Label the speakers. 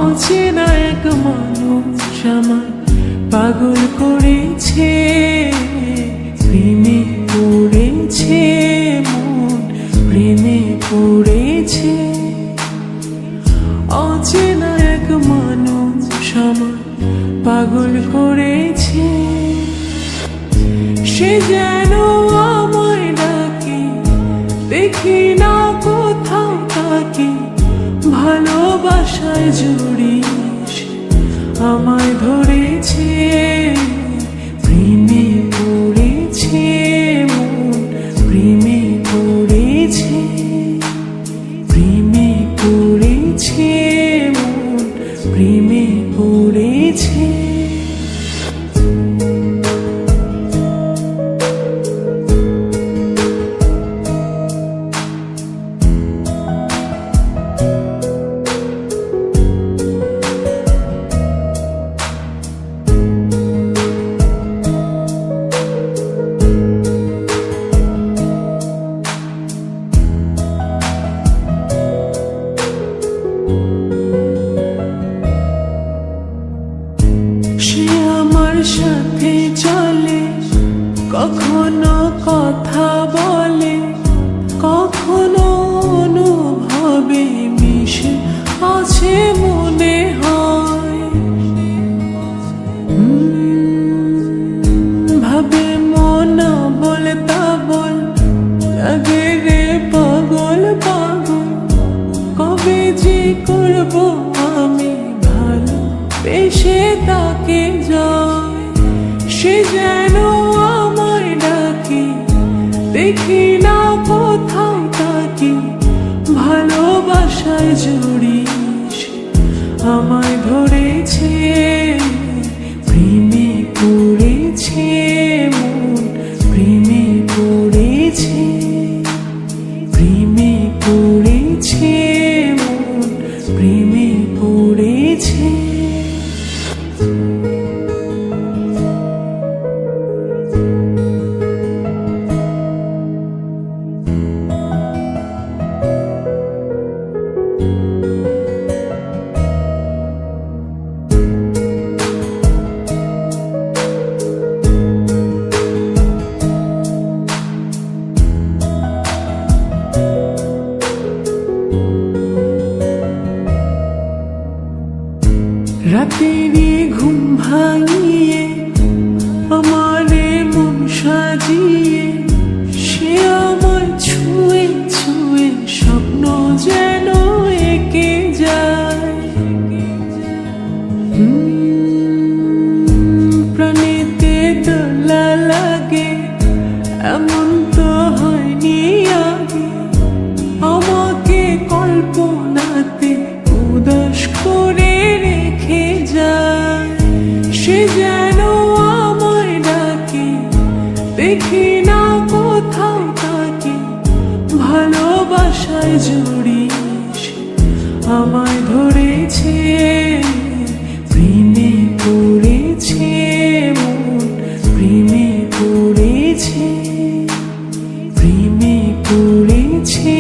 Speaker 1: অচেনা এক মানুষ আমার পাগল করেছে, প্রেমে পড়েছে মন, প্রেমে পড়েছে। অচেনা এক মানুষ আমার পাগল করেছে, সে যেন আমায় ডাকে, দেখি না কোথাও তাকে। ভালোবাসায় জড়িয়ে আমায় ধরেছে, প্রেমে পড়েছে মন, প্রেমে পড়েছে, প্রেমে পড়েছে মন, প্রেমে পড়েছে। সে আমার সাথে চলে, কখনো কথা বলে, কখনো অনুভবে মিশে আছে মনে হয়। ভাবে মন বলতা বল, লাগে রে পাগল পাগল। কবে যে করবো আমি ভালো বেশে তাকে যায়, সে যেন আমায় ডাকে, দেখি না কোথাও তাকে। ভালোবাসায় জড়িয়ে আমায় ধরেছে, প্রেমে পড়েছে মন, প্রেমে পড়েছে, প্রেমে পড়েছে মন, প্রেমে পড়েছে। রাতেরই ঘুম ভাঙিয়ে আমারে মন সাজিয়ে, সে আমার ছুঁয়ে ছুঁয়ে স্বপ্ন যেন এঁকে যায়। প্রাণীতে দোলা লাগে, এমন তো হয়নি আগে। আমাকে কল্পনাতে উদাস করে রেখে যায়, সে যেন আমায় ডাকে, দেখি না কোথাও তাকে। ভালোবাসায় জড়িয়ে আমায় ধরেছে, প্রেমে পড়েছে মন, প্রেমে পড়েছে, প্রেমে পড়েছে।